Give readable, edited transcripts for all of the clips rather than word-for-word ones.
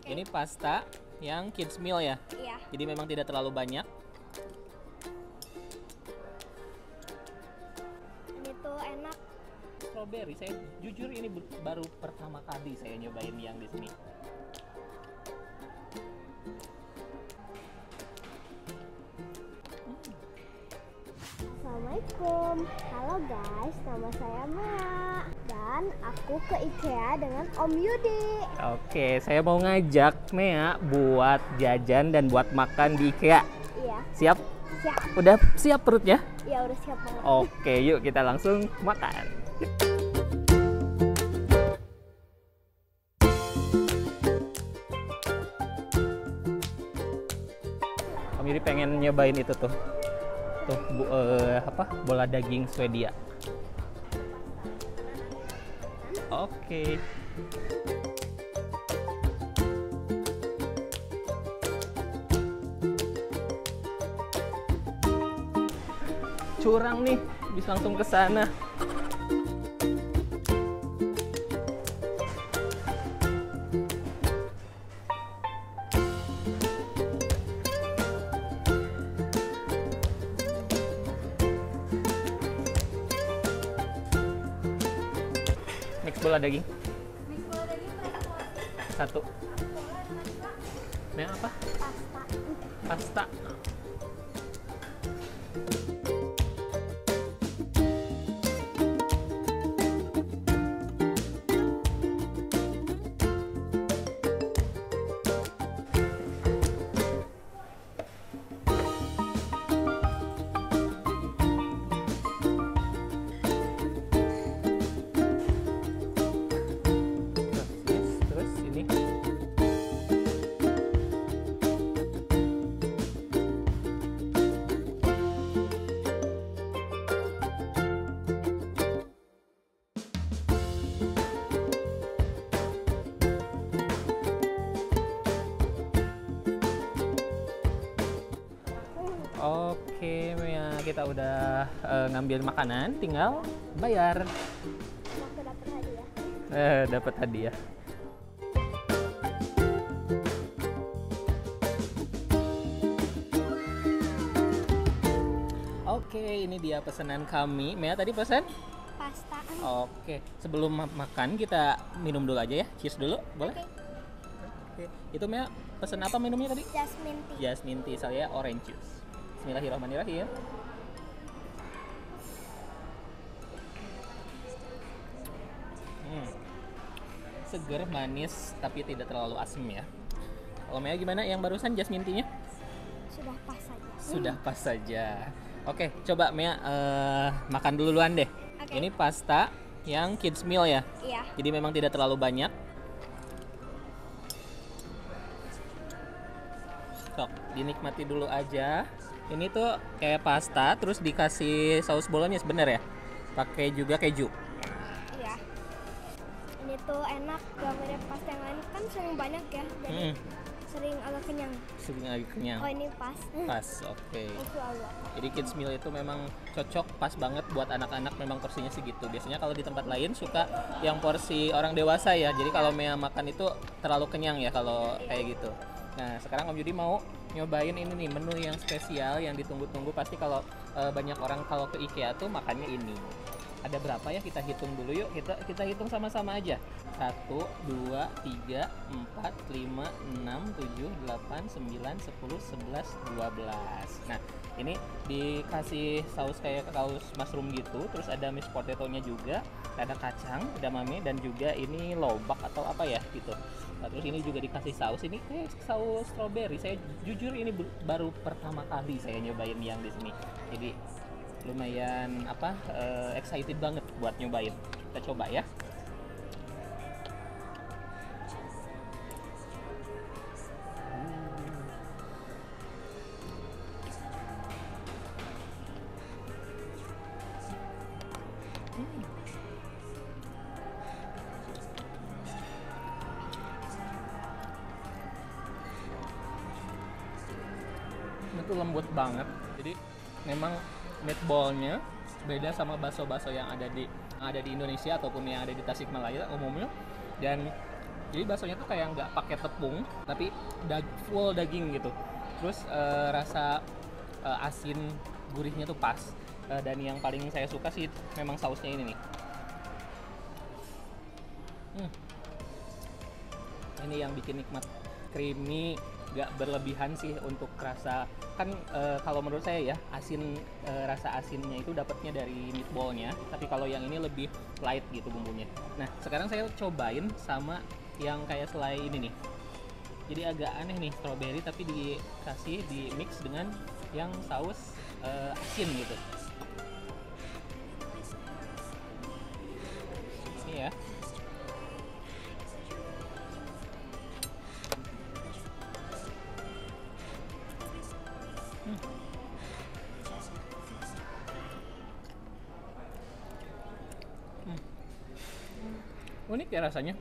Ini pasta yang kids meal ya? Iya. Jadi memang tidak terlalu banyak. Ini tuh enak. Strawberry, saya jujur ini baru pertama kali saya nyobain yang di sini. Assalamualaikum. Halo guys, nama saya Mea dan aku ke IKEA dengan Om Yudi. Oke, saya mau ngajak Mea buat jajan dan buat makan di IKEA. Iya. Siap? Siap. Udah siap perutnya? Ya udah siap banget. Oke, yuk kita langsung makan. Om Yudi pengen nyobain itu tuh. Tuh bola daging Swedia. Oke. Curang nih, bisa langsung ke sana. Mix bola daging. Mix bola daging berapa? Satu. Yang apa? Pasta. Pasta. Terus ini. Oke, Mea, kita udah ngambil makanan, tinggal bayar. Aku dapat hadiah. Dapat hadiah. Oke, ini dia pesanan kami. Mea tadi pesan? Pasta. Oke, sebelum makan kita minum dulu aja ya. Cheers dulu, boleh? Oke. Itu Mea pesan apa minumnya tadi? Jasmine tea. Jasmine tea, saya orange juice. Bismillahirrahmanirrahim. Seger, manis, tapi tidak terlalu asam ya. Kalau Mea gimana yang barusan jasmine tea-nya? Sudah pas saja. Sudah pas saja. Oke, coba Mea makan duluan deh. Oke. Ini pasta yang kids meal ya. Iya. Jadi memang tidak terlalu banyak. Sok, dinikmati dulu aja. Ini tuh kayak pasta, terus dikasih saus bolognese, bener ya? Pakai juga keju. Iya. Ini tuh enak, gak mirip pasta yang lain kan sering banyak ya, jadi sering agak kenyang. Sering lagi kenyang. Oh ini pas. Pas, oke. Masya Allah. Jadi kids meal itu memang cocok, pas banget buat anak-anak, memang porsinya segitu. Biasanya kalau di tempat lain suka yang porsi orang dewasa ya. Jadi kalau Mea makan itu terlalu kenyang ya kalau kayak gitu. Nah, sekarang Om Yudi mau nyobain ini nih, menu yang spesial yang ditunggu-tunggu. Pasti kalau banyak orang kalau ke IKEA tuh makannya ini. Ada berapa ya? Kita hitung dulu yuk. Kita hitung sama-sama aja. 1, 2, 3, 4, 5, 6, 7, 8, 9, 10, 11, 12. Nah, ini dikasih saus kayak saus mushroom gitu. Terus ada mashed potato-nya juga. Ada kacang, edamame, dan juga ini lobak atau apa ya gitu. Nah, terus ini juga dikasih saus. Ini kayak saus strawberry. Saya jujur ini baru pertama kali saya nyobain yang di sini. Jadi lumayan excited banget buat nyobain. Kita coba ya. Itu lembut banget. Jadi memang meatballnya beda sama bakso-bakso yang ada di Indonesia ataupun yang ada di Tasikmalaya umumnya. Dan Jadi baksonya tuh kayak nggak pakai tepung, tapi full daging gitu. Terus rasa asin gurihnya tuh pas. Dan yang paling saya suka sih memang sausnya ini nih. Ini yang bikin nikmat, creamy, nggak berlebihan sih untuk rasa. Kan kalau menurut saya ya, rasa asinnya itu dapatnya dari meatballnya, tapi kalau yang ini lebih light gitu bumbunya. Nah sekarang saya cobain sama yang kayak selai ini nih. Jadi agak aneh nih, strawberry tapi dikasih di mix dengan yang saus asin gitu. Ini ya. Unik ya rasanya,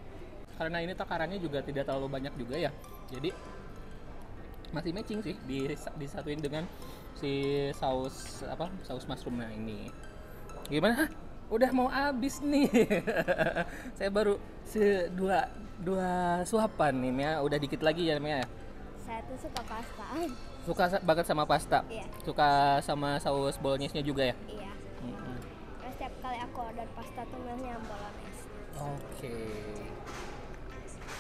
karena ini takarannya juga tidak terlalu banyak juga ya, jadi masih matching sih disatuin dengan si saus mushroomnya ini. Gimana? Udah mau habis nih. Saya baru dua suapan nih Mia, udah dikit lagi ya Mia. Saya tuh suka pasta. Suka banget sama pasta. Iya. Suka sama saus bolognese-nya juga ya. Iya. Setiap kali aku order pasta tuh milihnya bolognese. Oke.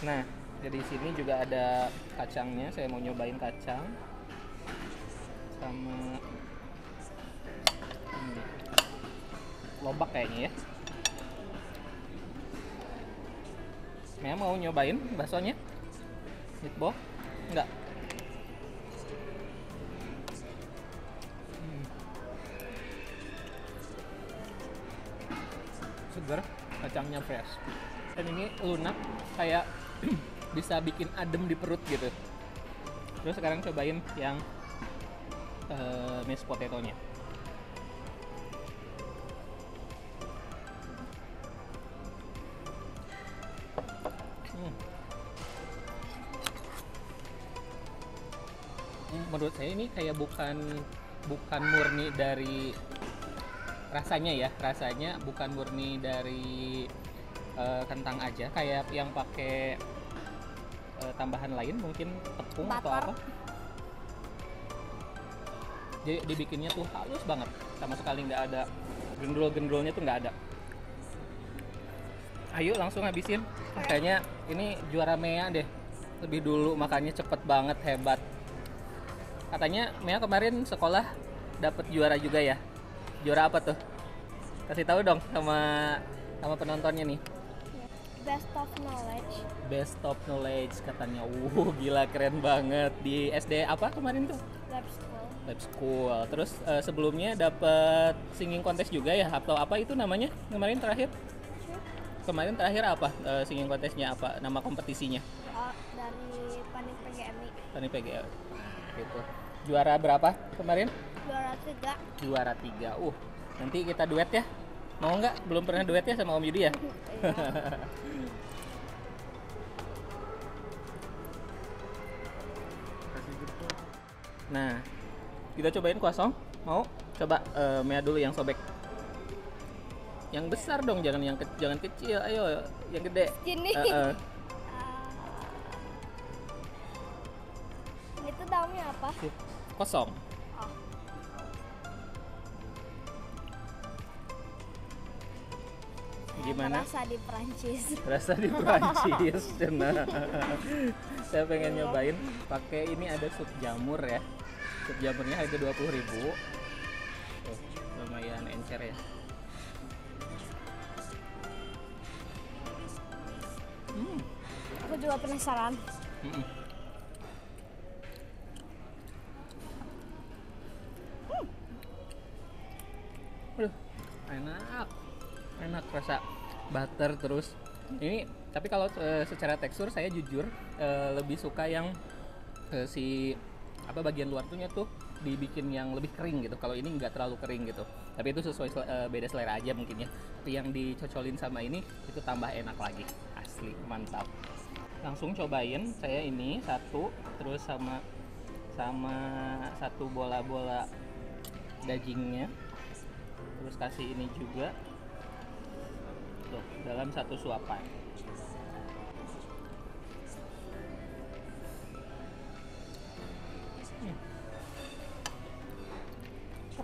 Nah, jadi sini juga ada kacangnya. Saya mau nyobain kacang sama lobak kayaknya ya. Mea mau nyobain baksonya? Meatball? Enggak. Segar, kacangnya fresh. Dan ini lunak, kayak bisa bikin adem di perut gitu. Terus sekarang cobain yang mashed potato-nya. Menurut saya ini kayak bukan murni dari rasanya bukan murni dari kentang aja, kayak yang pakai tambahan lain, mungkin tepung atau apa. Jadi dibikinnya tuh halus banget, sama sekali nggak ada gendrol-gendrolnya tuh nggak ada. Ayo langsung habisin. Kayaknya ini juara Mea deh, lebih dulu makannya cepet banget, hebat. Katanya Mea kemarin sekolah dapat juara juga ya. Juara apa tuh? Kasih tahu dong sama penontonnya nih. Best of knowledge. Best of knowledge katanya. Gila keren banget. Di SD apa kemarin tuh? Lab school. Terus sebelumnya dapat singing contest juga ya? Atau apa itu namanya kemarin terakhir? Kemarin terakhir apa singing contestnya, apa nama kompetisinya? Dari Panik PGMI. Panik PGMI. Gitu. Juara berapa kemarin? Juara 3. Nanti kita duet ya. Mau nggak? Belum pernah duet ya sama Om Yudi ya? Nah, kita cobain croissant. Mau? Coba Mea dulu yang sobek. Yang besar dong, jangan kecil. Ayo, yang gede. Ini. Ini tuh daunnya apa? Kosong. Gimana? Rasa di Perancis. Rasa di Perancis. Nah, saya pengen nyobain pakai ini, ada sup jamur ya. Sup jamurnya harga 20.000. Tuh, lumayan encer ya. Aku juga penasaran. Aduh, enak rasa butter. Terus ini, tapi kalau secara tekstur saya jujur lebih suka yang bagian luar tuh dibikin yang lebih kering gitu. Kalau ini nggak terlalu kering gitu, tapi itu sesuai beda selera aja mungkin ya. Tapi yang dicocolin sama ini itu tambah enak lagi, asli mantap. Langsung cobain saya ini satu, terus sama satu bola-bola dagingnya, terus kasih ini juga tuh dalam satu suapan.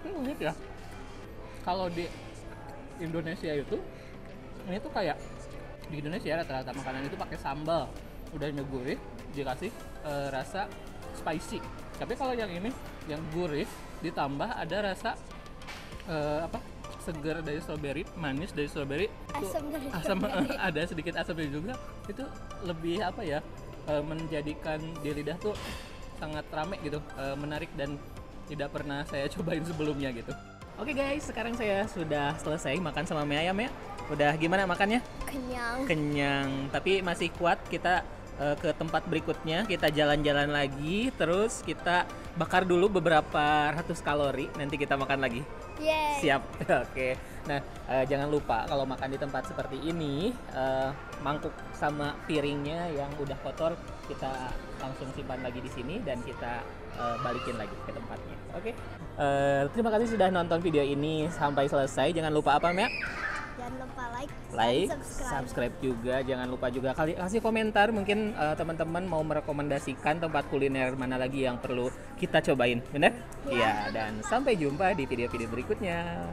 Tapi unik ya, kalau di Indonesia itu ini tuh kayak di Indonesia rata-rata makanan itu pakai sambal, udahnya gurih, dikasih rasa spicy. Tapi kalau yang ini yang gurih ditambah ada rasa segar dari strawberry, manis dari strawberry, Asam dari asam strawberry. ada sedikit asamnya juga. Itu lebih menjadikan di lidah tuh sangat rame gitu, menarik dan tidak pernah saya cobain sebelumnya gitu. Oke guys, sekarang saya sudah selesai makan sama mie ayam ya. Udah gimana makannya? Kenyang. Kenyang, tapi masih kuat. Kita ke tempat berikutnya, kita jalan-jalan lagi, terus kita bakar dulu beberapa ratus kalori, nanti kita makan lagi. Yeay. Siap. Oke. Nah, jangan lupa kalau makan di tempat seperti ini, mangkuk sama piringnya yang udah kotor kita langsung simpan lagi di sini dan kita balikin lagi ke tempatnya. Oke. Terima kasih sudah nonton video ini sampai selesai. Jangan lupa apa, Mia? Jangan lupa Like, dan subscribe juga. Jangan lupa juga kasih komentar, mungkin teman-teman mau merekomendasikan tempat kuliner mana lagi yang perlu kita cobain, bener? Iya, dan sampai jumpa di video-video berikutnya.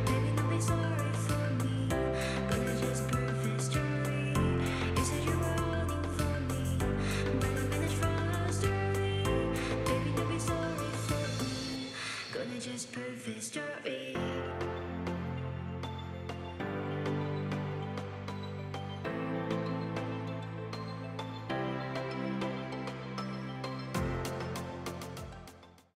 Baby, don't be sorry for me. Gonna just prove this story. You said you were holding for me, but I'm in a trust story. Baby, don't be sorry for me. Gonna just prove this story.